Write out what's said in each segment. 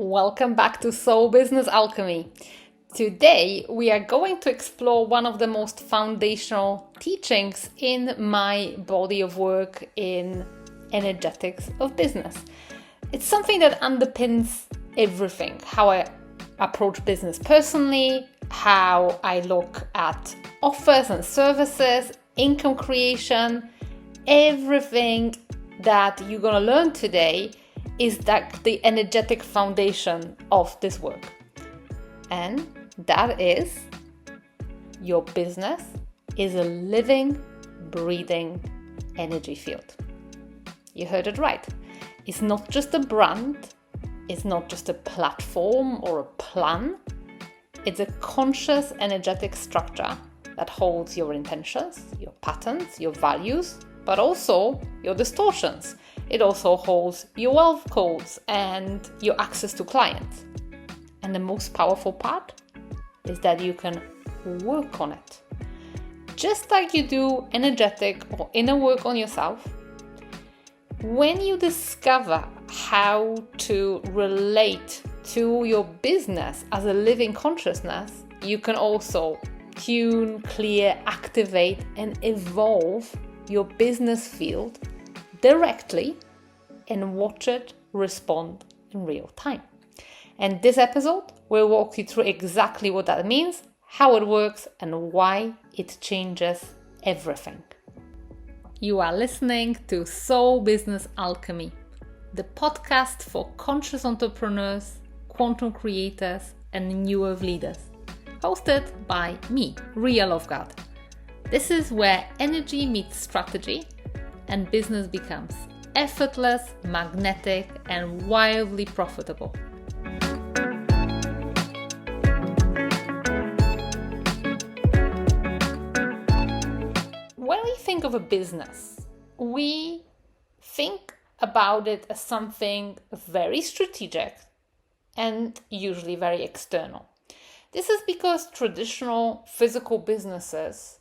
Welcome back to Soul Business Alchemy. Today we are going to explore one of the most foundational teachings in my body of work in energetics of business. It's something that underpins everything, how I approach business personally, how I look at offers and services, income creation, everything that you're going to learn today is that the energetic foundation of this work. And that is your business is a living, breathing energy field. You heard it right. It's not just a brand. It's not just a platform or a plan. It's a conscious energetic structure that holds your intentions, your patterns, your values, but also your distortions. It also holds your wealth codes and your access to clients. And the most powerful part is that you can work on it. Just like you do energetic or inner work on yourself, when you discover how to relate to your business as a living consciousness, you can also tune, clear, activate, and evolve your business field directly and watch it respond in real time. And this episode will walk you through exactly what that means, how it works, and why it changes everything. You are listening to Soul Business Alchemy, the podcast for conscious entrepreneurs, quantum creators, and new wave leaders. Hosted by me, Riya Loveguard. This is where energy meets strategy and business becomes effortless, magnetic, and wildly profitable. When we think of a business, we think about it as something very strategic and usually very external. This is because traditional physical businesses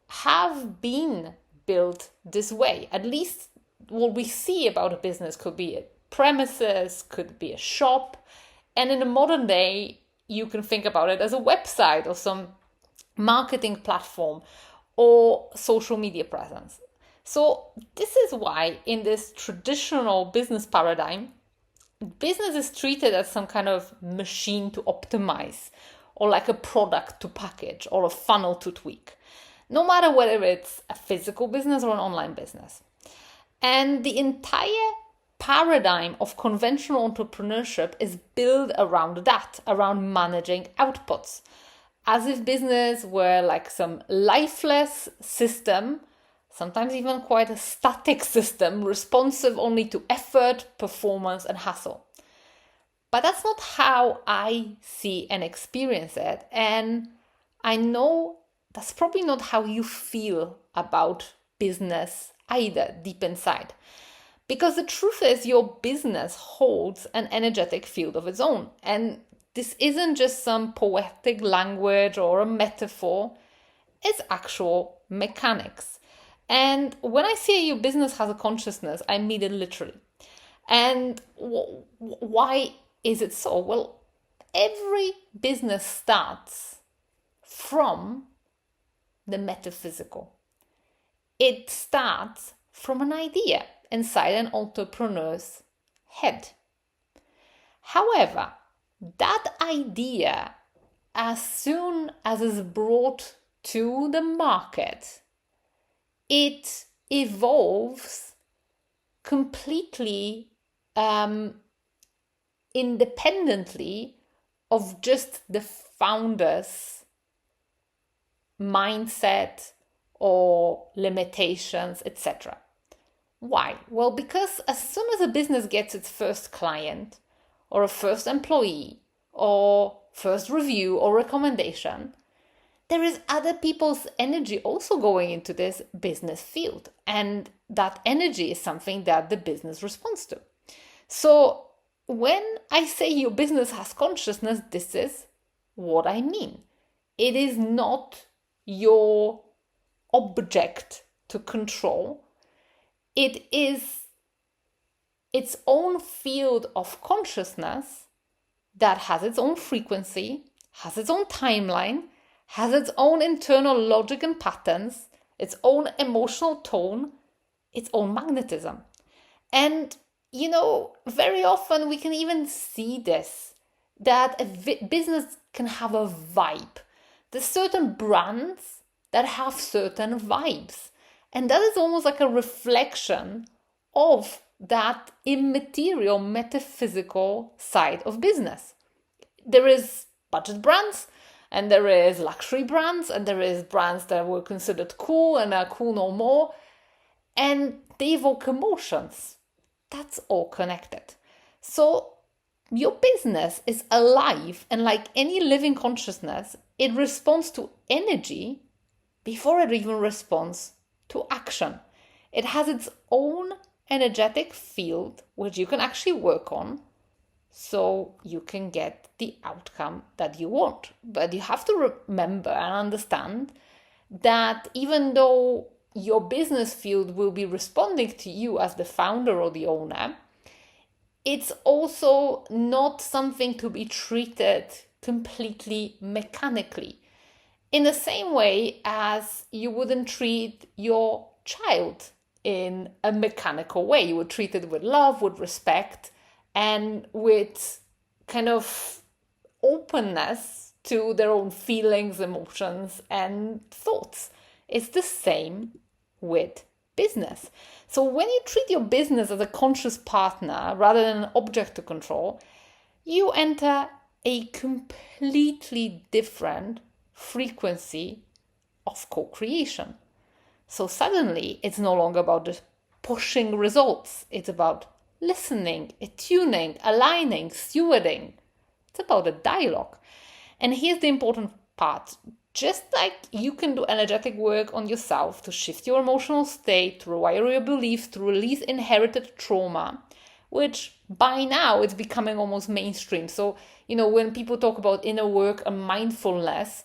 have been built this way. At least what we see about a business could be a premises, could be a shop, and in the modern day you can think about it as a website or some marketing platform or social media presence. So this is why in this traditional business paradigm, business is treated as some kind of machine to optimize, or like a product to package, or a funnel to tweak, no matter whether it's a physical business or an online business. And the entire paradigm of conventional entrepreneurship is built around that, around managing outputs, as if business were like some lifeless system, sometimes even quite a static system, responsive only to effort, performance, and hustle. But that's not how I see and experience it. And I know that's probably not how you feel about business either, deep inside. Because the truth is, your business holds an energetic field of its own. And this isn't just some poetic language or a metaphor, it's actual mechanics. And when I say your business has a consciousness, I mean it literally. And why is it so? Well, every business starts from the metaphysical. It starts from an idea inside an entrepreneur's head. However, that idea, as soon as it's brought to the market, it evolves completely independently of just the founder's mindset or limitations, etc. Why? Well, because as soon as a business gets its first client or a first employee or first review or recommendation, there is other people's energy also going into this business field. And that energy is something that the business responds to. So when I say your business has consciousness, this is what I mean. It is not your object to control. It is its own field of consciousness that has its own frequency, has its own timeline, has its own internal logic and patterns, its own emotional tone, its own magnetism. And, very often we can even see this, that a business can have a vibe. There's certain brands that have certain vibes. And that is almost like a reflection of that immaterial, metaphysical side of business. There is budget brands, and there is luxury brands, and there is brands that were considered cool and are cool no more. And they evoke emotions. That's all connected. So your business is alive, and like any living consciousness, it responds to energy before it even responds to action. It has its own energetic field, which you can actually work on, so you can get the outcome that you want. But you have to remember and understand that even though your business field will be responding to you as the founder or the owner, it's also not something to be treated completely mechanically. In the same way as you wouldn't treat your child in a mechanical way. You would treat it with love, with respect, and with kind of openness to their own feelings, emotions, and thoughts. It's the same with business. So when you treat your business as a conscious partner rather than an object to control, you enter a completely different frequency of co-creation. So suddenly it's no longer about just pushing results. It's about listening, attuning, aligning, stewarding. It's about a dialogue. And here's the important part. Just like you can do energetic work on yourself to shift your emotional state, to rewire your beliefs, to release inherited trauma, which by now it's becoming almost mainstream. So, when people talk about inner work and mindfulness,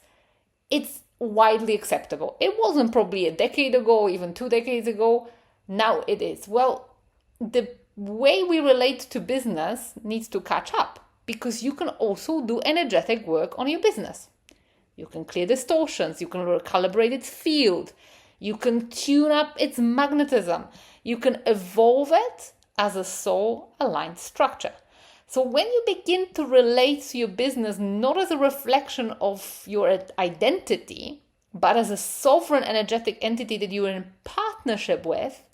it's widely acceptable. It wasn't probably a decade ago, even 2 decades ago. Now it is. Well, the way we relate to business needs to catch up, because you can also do energetic work on your business. You can clear distortions, you can recalibrate its field, you can tune up its magnetism, you can evolve it as a soul-aligned structure. So when you begin to relate to your business not as a reflection of your identity, but as a sovereign energetic entity that you're in partnership with,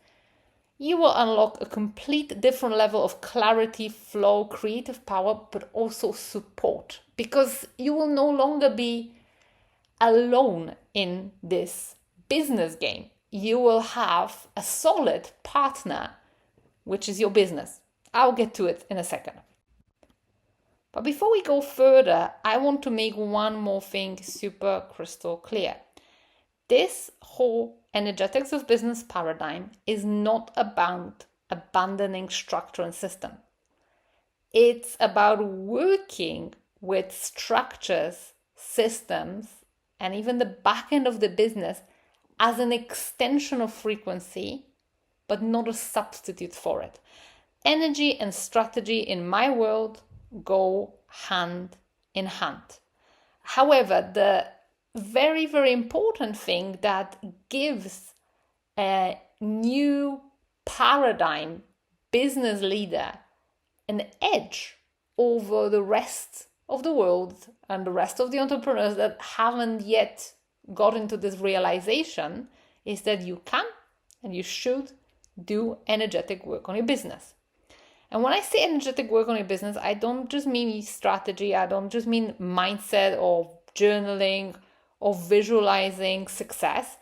you will unlock a complete different level of clarity, flow, creative power, but also support. Because you will no longer be alone in this business game. You will have a solid partner, which is your business. I'll get to it in a second. But before we go further, I want to make one more thing super crystal clear. This whole energetics of business paradigm is not about abandoning structure and system. It's about working with structures, systems, and even the back end of the business as an extension of frequency, but not a substitute for it. Energy and strategy in my world go hand in hand. However, the very, very important thing that gives a new paradigm business leader an edge over the rest of the world and the rest of the entrepreneurs that haven't yet got into this realization is that you can and you should do energetic work on your business. And when I say energetic work on your business, I don't just mean strategy, I don't just mean mindset or journaling or visualizing success.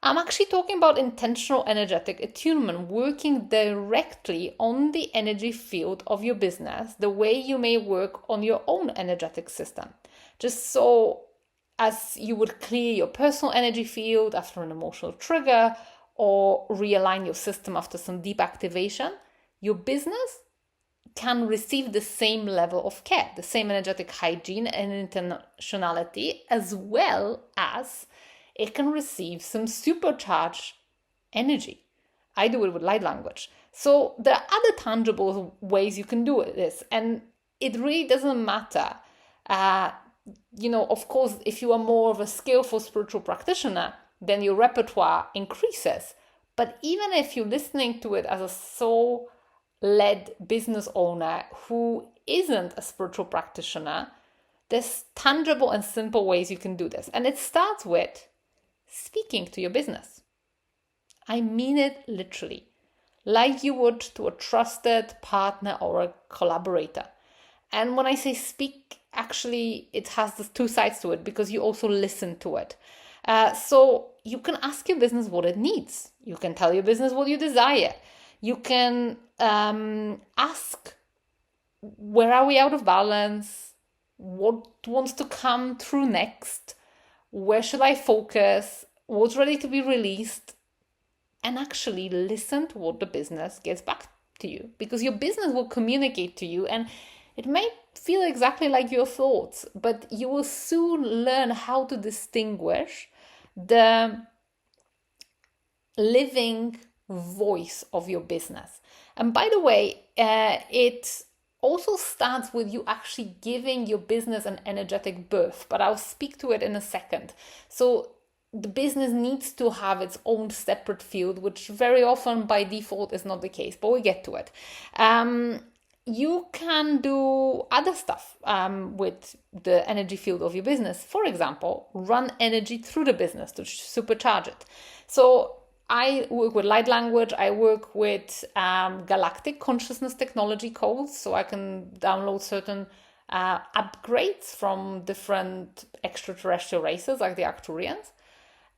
I'm actually talking about intentional energetic attunement, working directly on the energy field of your business, the way you may work on your own energetic system. Just so as you would clear your personal energy field after an emotional trigger or realign your system after some deep activation, your business can receive the same level of care, the same energetic hygiene and intentionality, as well as it can receive some supercharged energy. I do it with light language. So there are other tangible ways you can do this. And it really doesn't matter. Of course, if you are more of a skillful spiritual practitioner, then your repertoire increases. But even if you're listening to it as a soul-led business owner who isn't a spiritual practitioner, there's tangible and simple ways you can do this. And it starts with speaking to your business. I mean it literally, like you would to a trusted partner or a collaborator. And when I say speak, actually, it has the two sides to it, because you also listen to it. So you can ask your business what it needs. You can tell your business what you desire. You can ask, where are we out of balance? What wants to come through next? Where should I focus? What's ready to be released? And actually listen to what the business gets back to you, because your business will communicate to you, and it may feel exactly like your thoughts, but you will soon learn how to distinguish the living voice of your business. And by the way, it also starts with you actually giving your business an energetic birth, but I'll speak to it in a second. So the business needs to have its own separate field, which very often by default is not the case, but we'll get to it. You can do other stuff with the energy field of your business. For example, run energy through the business to supercharge it. So I work with light language. I work with galactic consciousness technology codes, so I can download certain upgrades from different extraterrestrial races like the Arcturians.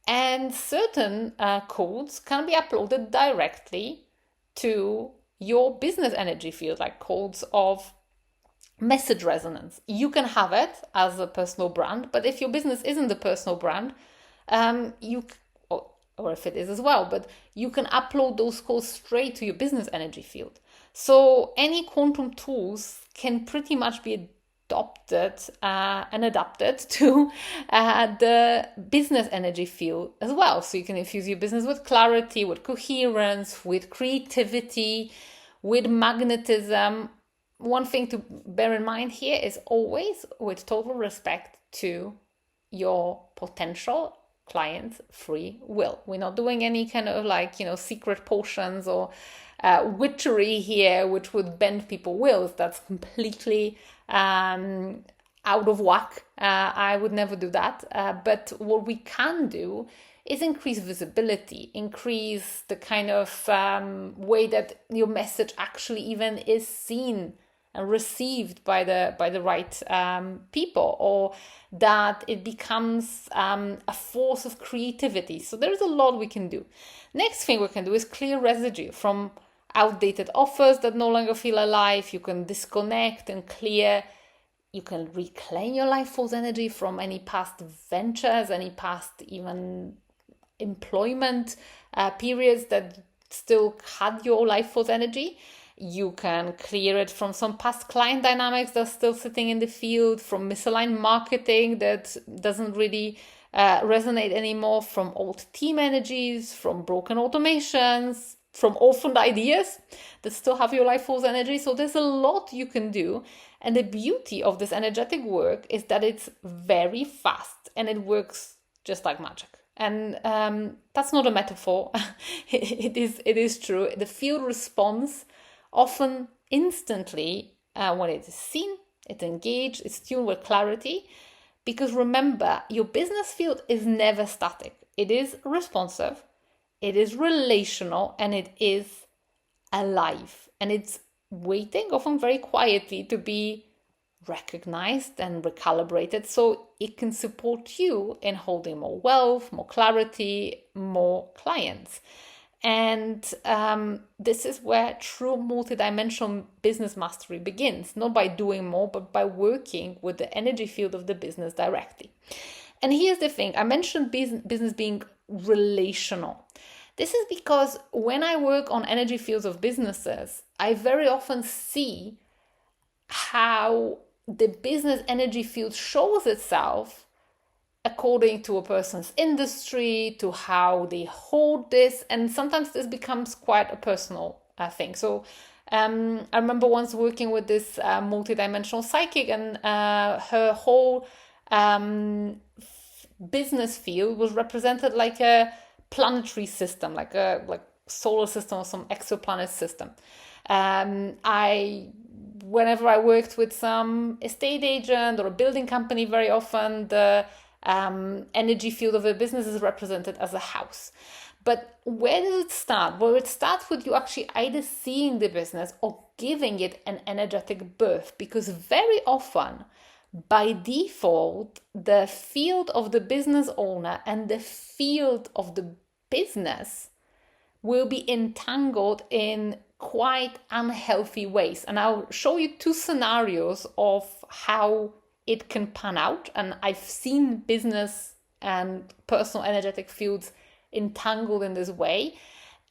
And certain codes can be uploaded directly to your business energy field, like codes of message resonance. You can have it as a personal brand, but if your business isn't a personal brand, or if it is as well, but you can upload those codes straight to your business energy field. So any quantum tools can pretty much be adopted and adapted to the business energy field as well. So you can infuse your business with clarity, with coherence, with creativity, with magnetism. One thing to bear in mind here is always with total respect to your potential client's free will. We're not doing any kind of secret potions or witchery here, which would bend people's wills. That's completely out of whack. I would never do that. But what we can do is increase visibility, increase the kind of way that your message actually even is seen and received by the right people, or that it becomes a force of creativity. So there's a lot we can do. Next thing we can do is clear residue from outdated offers that no longer feel alive. You can disconnect and clear. You can reclaim your life force energy from any past ventures, any past even employment periods that still had your life force energy. You can clear it from some past client dynamics that's still sitting in the field, from misaligned marketing that doesn't really resonate anymore, from old team energies, from broken automations, from orphaned ideas that still have your life force energy. So there's a lot you can do. And the beauty of this energetic work is that it's very fast and it works just like magic. And that's not a metaphor. It is true. The field responds often instantly when it is seen, it's engaged, it's tuned with clarity. Because remember, your business field is never static. It is responsive, it is relational, and it is alive. And it's waiting, often very quietly, to be recognized and recalibrated so it can support you in holding more wealth, more clarity, more clients. And this is where true multidimensional business mastery begins, not by doing more, but by working with the energy field of the business directly. And here's the thing, I mentioned business being relational. This is because when I work on energy fields of businesses, I very often see how the business energy field shows itself according to a person's industry, to how they hold this. And sometimes this becomes quite a personal thing. So I remember once working with this multidimensional psychic, and her whole business field was represented like a planetary system, like solar system or some exoplanet system. Whenever I worked with some estate agent or a building company, very often the energy field of a business is represented as a house. But where does it start? Well, it starts with you actually either seeing the business or giving it an energetic birth, because very often, by default, the field of the business owner and the field of the business will be entangled in quite unhealthy ways. And I'll show you two scenarios of how it can pan out. And I've seen business and personal energetic fields entangled in this way.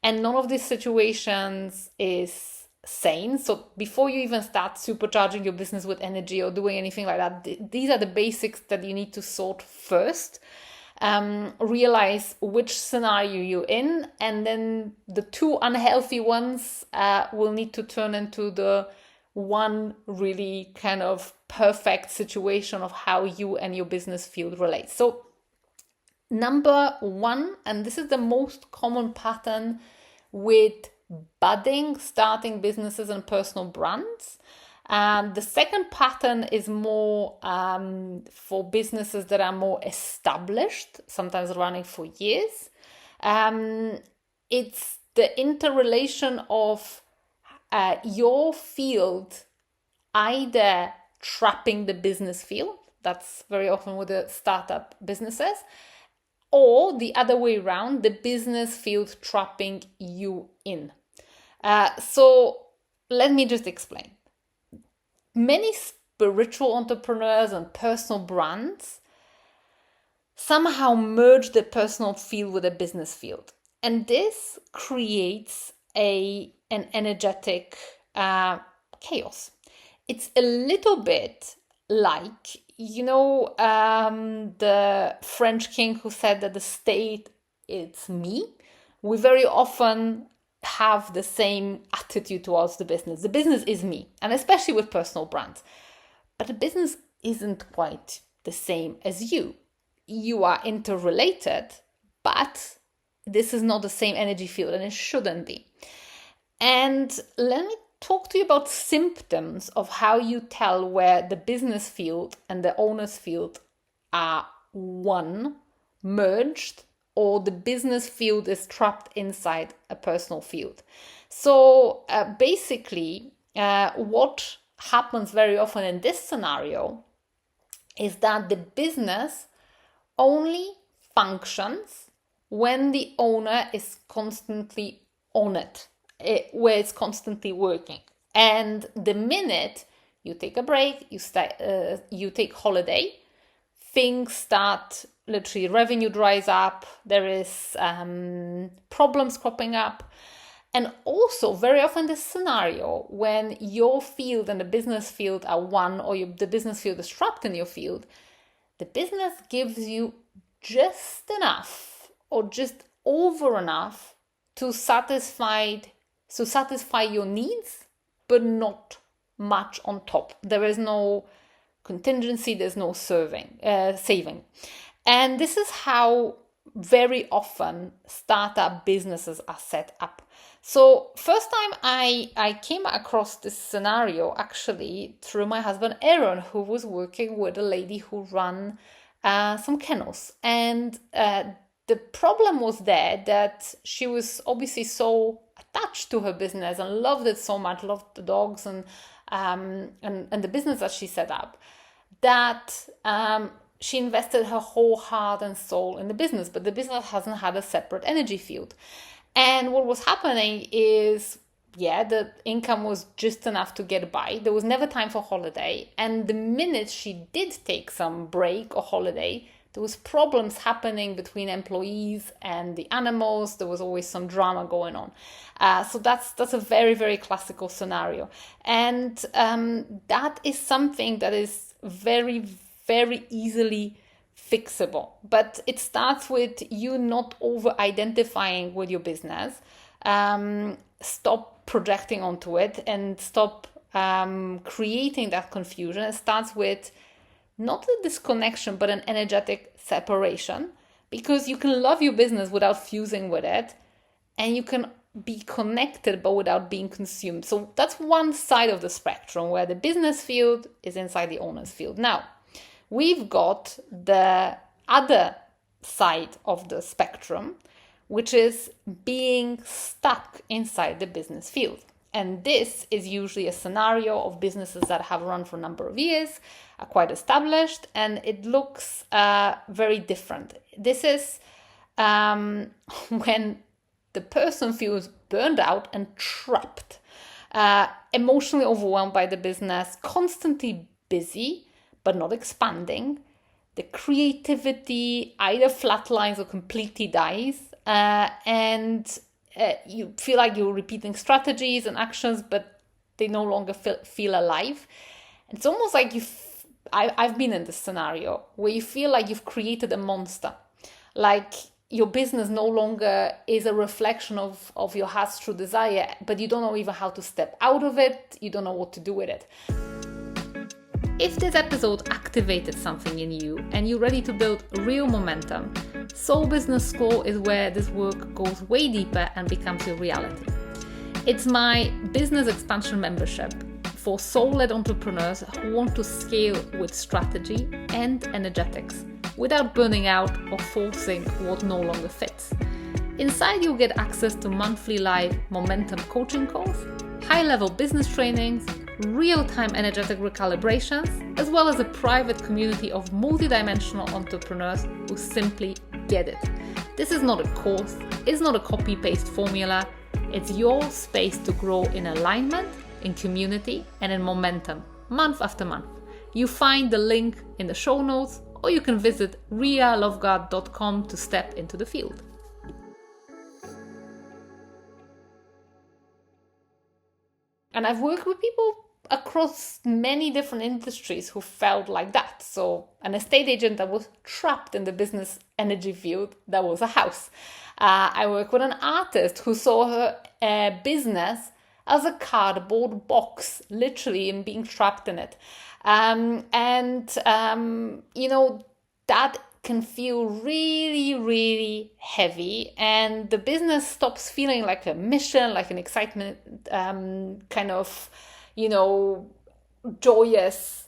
And none of these situations is sane. So before you even start supercharging your business with energy or doing anything like that, these are the basics that you need to sort first. Realize which scenario you're in, and then the two unhealthy ones will need to turn into the one really kind of perfect situation of how you and your business field relate. So number one, and this is the most common pattern with budding, starting businesses and personal brands. The second pattern is more for businesses that are more established, sometimes running for years. It's the interrelation of your field either trapping the business field, that's very often with the startup businesses, or the other way around, the business field trapping you in. So let me just explain. Many spiritual entrepreneurs and personal brands somehow merge the personal field with the business field. And this creates an energetic chaos. It's a little bit like, the French king who said that the state, it's me. We very often have the same attitude towards the business. The business is me, and especially with personal brands. But the business isn't quite the same as you. You are interrelated, but this is not the same energy field, and it shouldn't be. And let me talk to you about symptoms of how you tell where the business field and the owner's field are one, merged, or the business field is trapped inside a personal field. So basically, what happens very often in this scenario is that the business only functions when the owner is constantly on it, where it's constantly working. And the minute you take a break, you take holiday, things start, literally revenue dries up, there is problems cropping up. And also very often the scenario when your field and the business field are one, or the business field is trapped in your field, the business gives you just enough or just over enough to satisfy your needs, but not much on top. There is no contingency, there's no saving. And this is how very often startup businesses are set up. So first time I came across this scenario actually through my husband Aeron, who was working with a lady who ran some kennels. And the problem was there that she was obviously so attached to her business and loved it so much, loved the dogs and the business that she set up, that she invested her whole heart and soul in the business, but the business hasn't had a separate energy field. And what was happening is, the income was just enough to get by. There was never time for holiday. And the minute she did take some break or holiday, there was problems happening between employees and the animals. There was always some drama going on. So that's a very, very classical scenario. And that is something that is very, very easily fixable. But it starts with you not over-identifying with your business. stop projecting onto it and stop creating that confusion. It starts with not a disconnection, but an energetic separation, because you can love your business without fusing with it, and you can be connected but without being consumed. So that's one side of the spectrum, where the business field is inside the owner's field. Now, we've got the other side of the spectrum, which is being stuck inside the business field. And this is usually a scenario of businesses that have run for a number of years, are quite established, and it looks very different. This is when the person feels burned out and trapped, emotionally overwhelmed by the business, constantly busy but not expanding. The creativity either flatlines or completely dies, and you feel like you're repeating strategies and actions, but they no longer feel alive. It's almost like I've been in this scenario where you feel like you've created a monster, like your business no longer is a reflection of your heart's true desire, but you don't know even how to step out of it. You don't know what to do with it. If this episode activated something in you and you're ready to build real momentum, Soul Business School is where this work goes way deeper and becomes your reality. It's my business expansion membership for soul-led entrepreneurs who want to scale with strategy and energetics without burning out or forcing what no longer fits. Inside, you'll get access to monthly live momentum coaching calls, high-level business trainings, real-time energetic recalibrations, as well as a private community of multidimensional entrepreneurs who simply get it. This is not a course, it's not a copy-paste formula, it's your space to grow in alignment, in community, and in momentum, month after month. You find the link in the show notes, or you can visit riyaloveguard.com to step into the field. And I've worked with people across many different industries who felt like that. So an estate agent that was trapped in the business energy field, that was a house. I work with an artist who saw her business as a cardboard box, literally, and being trapped in it. That can feel really, really heavy, and the business stops feeling like a mission, like an excitement, joyous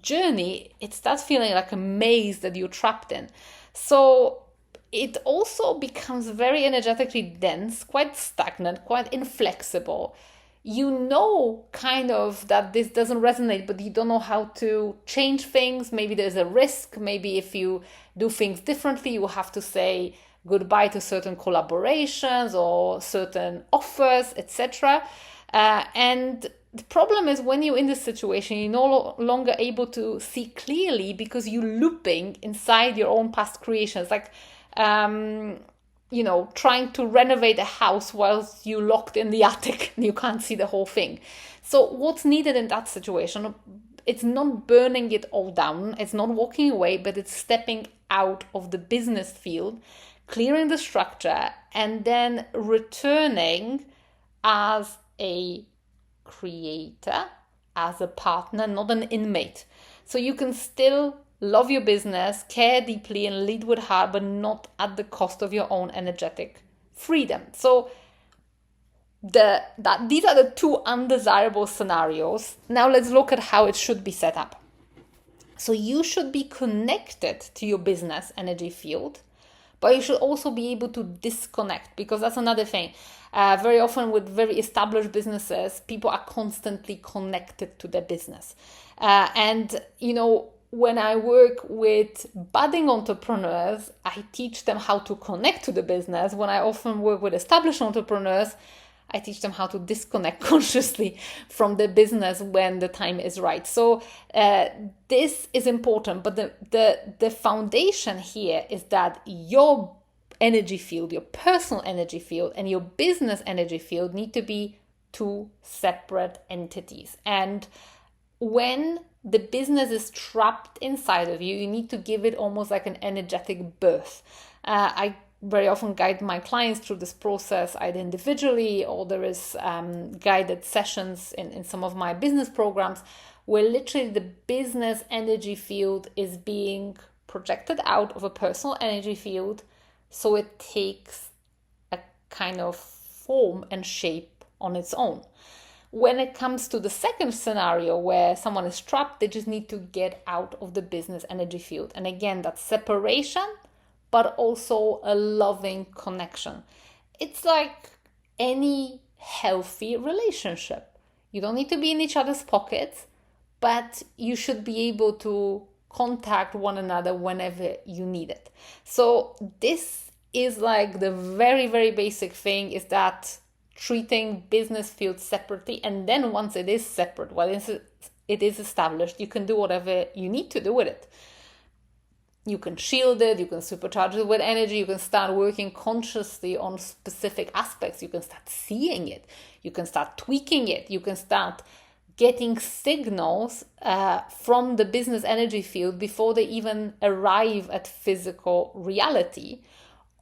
journey. It starts feeling like a maze that you're trapped in. So it also becomes very energetically dense, quite stagnant, quite inflexible. You know kind of that this doesn't resonate, but you don't know how to change things. Maybe there's a risk. Maybe if you do things differently, you will have to say goodbye to certain collaborations or certain offers, etc. And the problem is when you're in this situation, you're no longer able to see clearly because you're looping inside your own past creations. Like, trying to renovate a house whilst you're locked in the attic and you can't see the whole thing. So what's needed in that situation? It's not burning it all down. It's not walking away, but it's stepping out of the business field, clearing the structure, and then returning as a creator, as a partner, not an inmate. So you can still love your business, care deeply, and lead with heart, but not at the cost of your own energetic freedom. So these are the two undesirable scenarios. Now let's look at how it should be set up. So you should be connected to your business energy field, but you should also be able to disconnect, because that's another thing. Very often with very established businesses, people are constantly connected to their business. When I work with budding entrepreneurs, I teach them how to connect to the business. When I often work with established entrepreneurs, I teach them how to disconnect consciously from the business when the time is right. So this is important, but the foundation here is that your energy field, your personal energy field, and your business energy field need to be two separate entities. And when the business is trapped inside of you, you need to give it almost like an energetic birth. I very often guide my clients through this process either individually, or there is guided sessions in some of my business programs where literally the business energy field is being projected out of a personal energy field, so it takes a kind of form and shape on its own. When it comes to the second scenario where someone is trapped, they just need to get out of the business energy field. And again, that's separation, but also a loving connection. It's like any healthy relationship. You don't need to be in each other's pockets, but you should be able to contact one another whenever you need it. So this is like the very, very basic thing, is that treating business fields separately. And then once it is separate, it is established, you can do whatever you need to do with it. You can shield it, you can supercharge it with energy, you can start working consciously on specific aspects, you can start seeing it, you can start tweaking it, you can start getting signals from the business energy field before they even arrive at physical reality.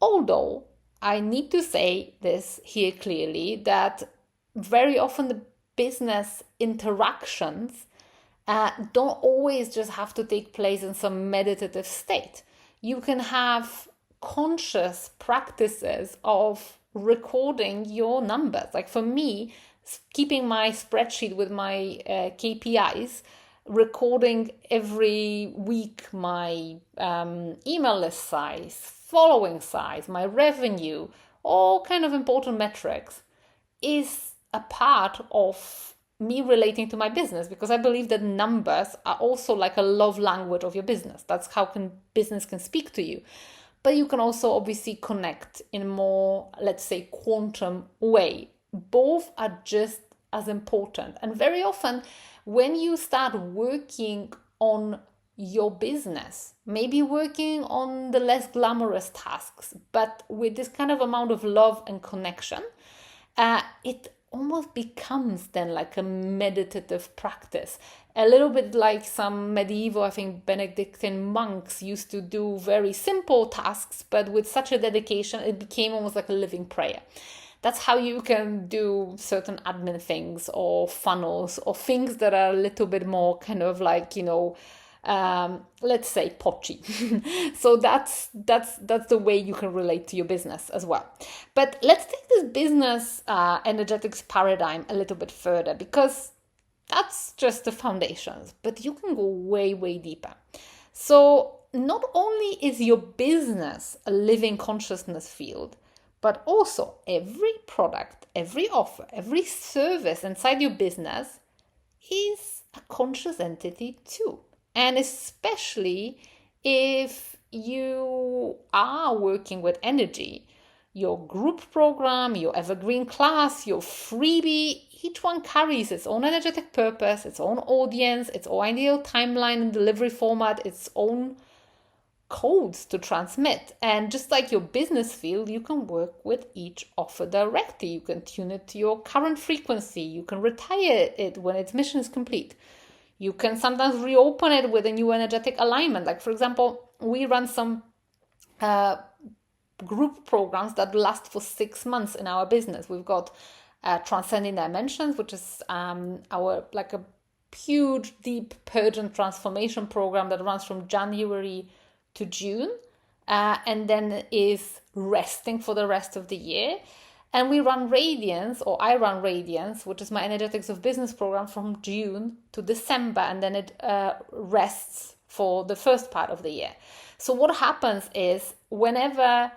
Although I need to say this here clearly, that very often the business interactions don't always just have to take place in some meditative state. You can have conscious practices of recording your numbers. Like for me, keeping my spreadsheet with my KPIs, recording every week my email list size, following size, my revenue, all kind of important metrics, is a part of me relating to my business, because I believe that numbers are also like a love language of your business. That's how business can speak to you. But you can also obviously connect in a more, let's say, quantum way. Both are just as important. And very often when you start working on your business, maybe working on the less glamorous tasks, but with this kind of amount of love and connection, it almost becomes then like a meditative practice. A little bit like some medieval, I think, Benedictine monks used to do very simple tasks, but with such a dedication, it became almost like a living prayer. That's how you can do certain admin things or funnels or things that are a little bit more kind of like, let's say potchy. So that's the way you can relate to your business as well. But let's take this business energetics paradigm a little bit further, because that's just the foundations, but you can go way, way deeper. So not only is your business a living consciousness field, but also every product, every offer, every service inside your business is a conscious entity too. And especially if you are working with energy, your group program, your evergreen class, your freebie, each one carries its own energetic purpose, its own audience, its own ideal timeline and delivery format, its own codes to transmit. And just like your business field, you can work with each offer directly. You can tune it to your current frequency. You can retire it when its mission is complete. You can sometimes reopen it with a new energetic alignment. Like, for example, we run some group programs that last for 6 months in our business. We've got Transcending Dimensions, which is our like a huge, deep purge and transformation program that runs from January to June, and then is resting for the rest of the year. And we run Radiance, or I run Radiance, which is my Energetics of Business program, from June to December, and then it rests for the first part of the year. So what happens is whenever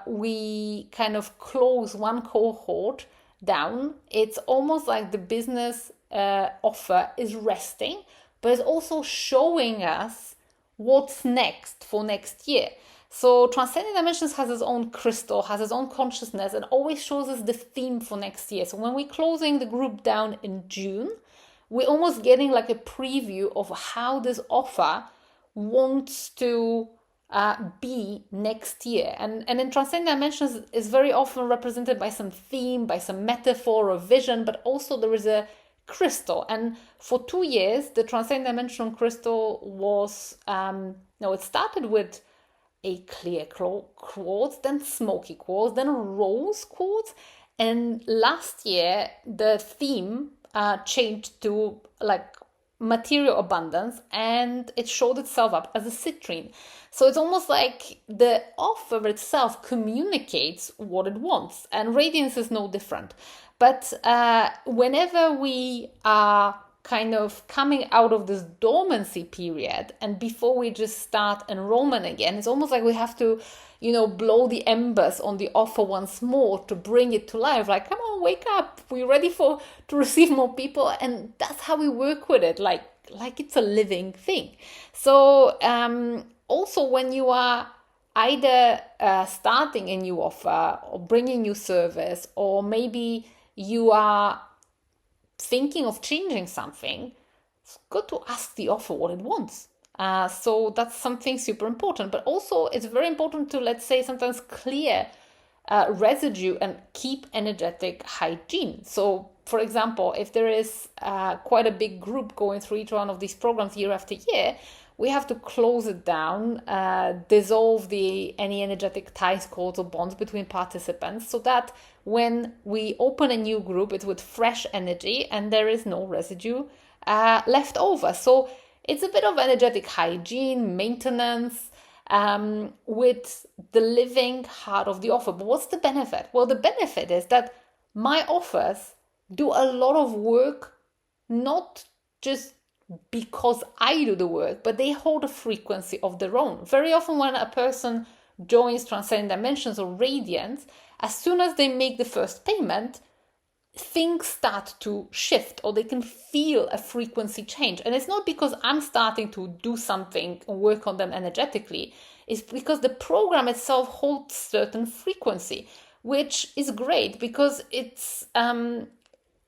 we kind of close one cohort down, it's almost like the business offer is resting, but it's also showing us what's next for next year. So Transcending Dimensions has its own crystal, has its own consciousness, and always shows us the theme for next year. So when we're closing the group down in June, we're almost getting like a preview of how this offer wants to be next year. And in Transcending Dimensions is very often represented by some theme, by some metaphor or vision, but also there is a crystal. And for 2 years, the Transcending Dimension crystal was, it started with a clear quartz, then smoky quartz, then a rose quartz. And last year, the theme changed to like material abundance, and it showed itself up as a citrine. So it's almost like the offer itself communicates what it wants, and radiance is no different. But whenever we are kind of coming out of this dormancy period, and before we just start enrollment again, it's almost like we have to, blow the embers on the offer once more to bring it to life. Like, come on, wake up, we're ready to receive more people. And that's how we work with it, like it's a living thing. So also when you are either starting a new offer or bringing new service, or maybe you are thinking of changing something, it's good to ask the offer what it wants. So that's something super important. But also it's very important to, let's say, sometimes clear residue and keep energetic hygiene. So for example, if there is quite a big group going through each one of these programs year after year, we have to close it down, dissolve any energetic ties, cords, or bonds between participants, so that when we open a new group, it's with fresh energy and there is no residue left over. So it's a bit of energetic hygiene, maintenance, with the living heart of the offer. But what's the benefit? Well, the benefit is that my offers do a lot of work, not just because I do the work, but they hold a frequency of their own. Very often when a person joins Transcending Dimensions or Radiance, as soon as they make the first payment, things start to shift, or they can feel a frequency change. And it's not because I'm starting to do something and work on them energetically. It's because the program itself holds certain frequency, which is great because it's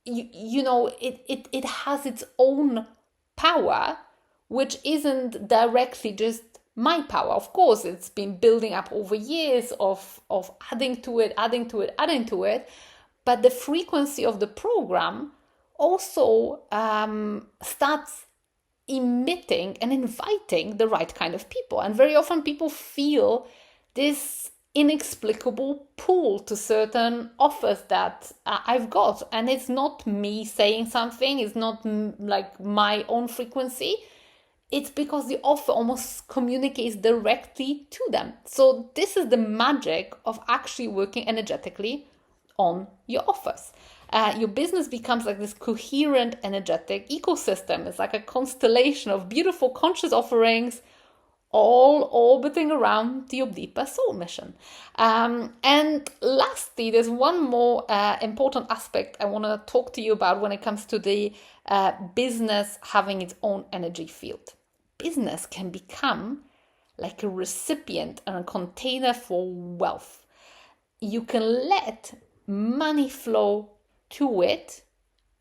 it has its own power, which isn't directly just my power. Of course, it's been building up over years of adding to it. But the frequency of the program also starts emitting and inviting the right kind of people. And very often people feel this inexplicable pull to certain offers that I've got. And it's not me saying something, it's not like my own frequency. It's because the offer almost communicates directly to them. So this is the magic of actually working energetically on your offers. Your business becomes like this coherent, energetic ecosystem. It's like a constellation of beautiful conscious offerings, all orbiting around the Deeper Soul Mission. And lastly, there's one more important aspect I want to talk to you about when it comes to the business having its own energy field. Business can become like a recipient and a container for wealth. You can let money flow to it,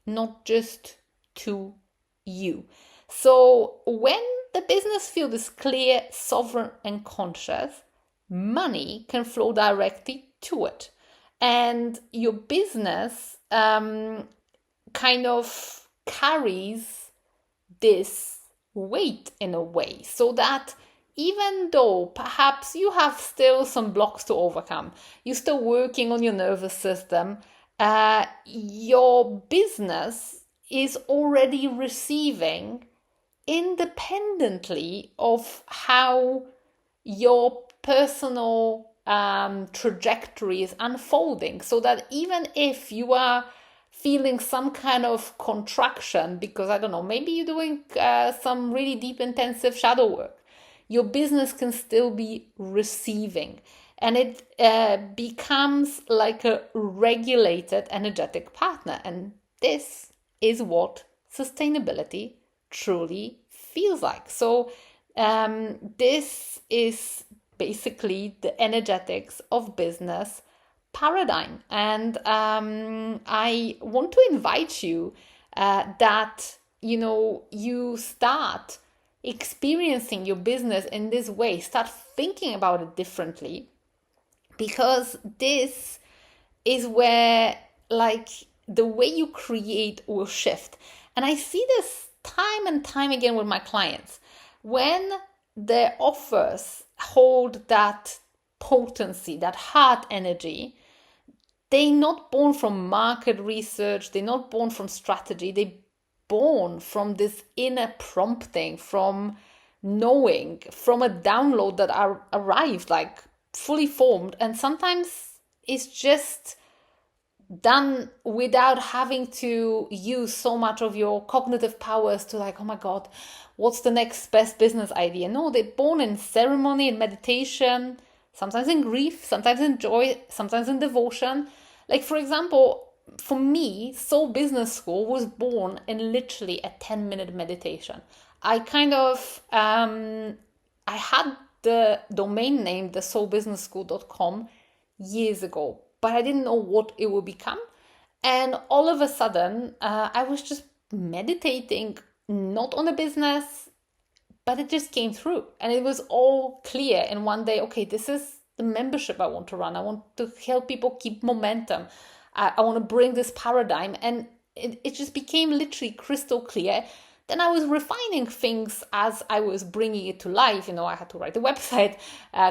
not just to you. So when the business field is clear, sovereign, and conscious, money can flow directly to it. And your business kind of carries this weight in a way, so that even though perhaps you have still some blocks to overcome, you're still working on your nervous system, your business is already receiving independently of how your personal trajectory is unfolding. So that even if you are feeling some kind of contraction because, I don't know, maybe you're doing some really deep, intensive shadow work, your business can still be receiving. And it becomes like a regulated energetic partner. And this is what sustainability truly feels like. So this is basically the energetics of business paradigm. And I want to invite you that, you start experiencing your business in this way, start thinking about it differently, because this is where like the way you create will shift. And I see this time and time again with my clients. When their offers hold that potency, that heart energy, they're not born from market research, they're not born from strategy, they're born from this inner prompting, from knowing, from a download that arrived like fully formed, and sometimes it's just done without having to use so much of your cognitive powers to like, oh my God, what's the next best business idea? No, they're born in ceremony and meditation, sometimes in grief, sometimes in joy, sometimes in devotion. Like, for example, for me, Soul Business School was born in literally a 10-minute meditation. I had the domain name, the soulbusinessschool.com, years ago, but I didn't know what it would become. And all of a sudden, I was just meditating, not on the business, but it just came through. And it was all clear in one day. Okay, this is the membership I want to run. I want to help people keep momentum. I want to bring this paradigm. And it just became literally crystal clear. Then I was refining things as I was bringing it to life. You know, I had to write the website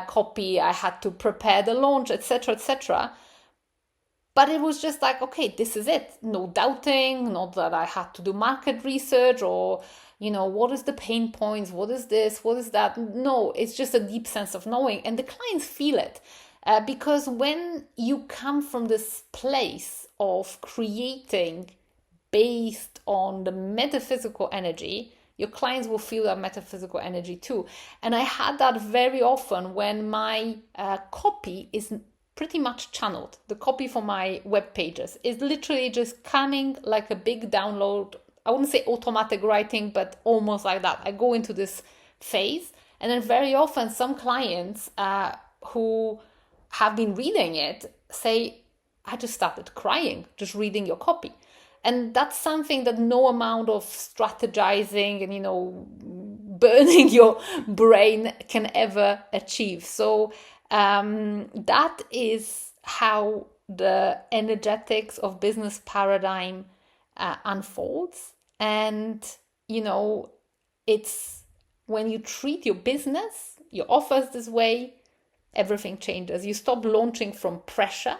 copy, I had to prepare the launch, etc., etc. But it was just like, okay, this is it. No doubting, not that I had to do market research or, you know, what is the pain points? What is this? What is that? No, it's just a deep sense of knowing. And the clients feel it because when you come from this place of creating based on the metaphysical energy, your clients will feel that metaphysical energy too. And I had that very often when my copy is pretty much channeled. The copy for my web pages is literally just coming like a big download. I wouldn't say automatic writing, but almost like that. I go into this phase, and then very often some clients who have been reading it say, I just started crying just reading your copy. And that's something that no amount of strategizing and, you know, burning your brain can ever achieve. So that is how the energetics of business paradigm unfolds. And, you know, it's when you treat your business, your offers this way, everything changes. You stop launching from pressure.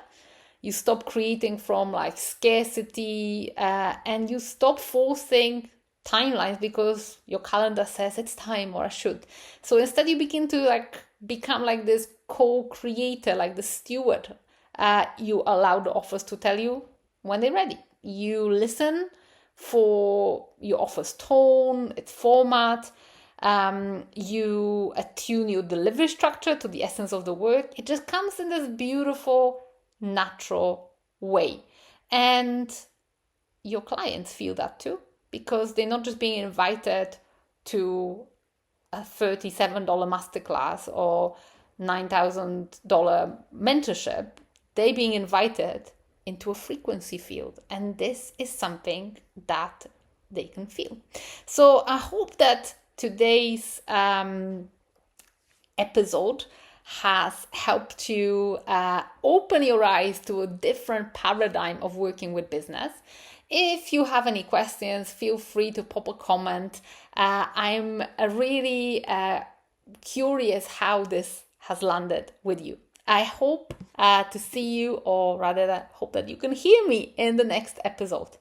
You stop creating from like scarcity and you stop forcing timelines because your calendar says it's time or I should. So instead you begin to like become like this co-creator, like the steward. You allow the offers to tell you when they're ready. You listen for your offer's tone, its format. You attune your delivery structure to the essence of the work. It just comes in this beautiful, natural way. And your clients feel that too, because they're not just being invited to a $37 masterclass or $9,000 mentorship. They're being invited into a frequency field, and this is something that they can feel. So I hope that today's episode has helped you open your eyes to a different paradigm of working with business. If you have any questions, feel free to pop a comment. I'm really curious how this has landed with you. I hope to see you, or rather, I hope that you can hear me in the next episode.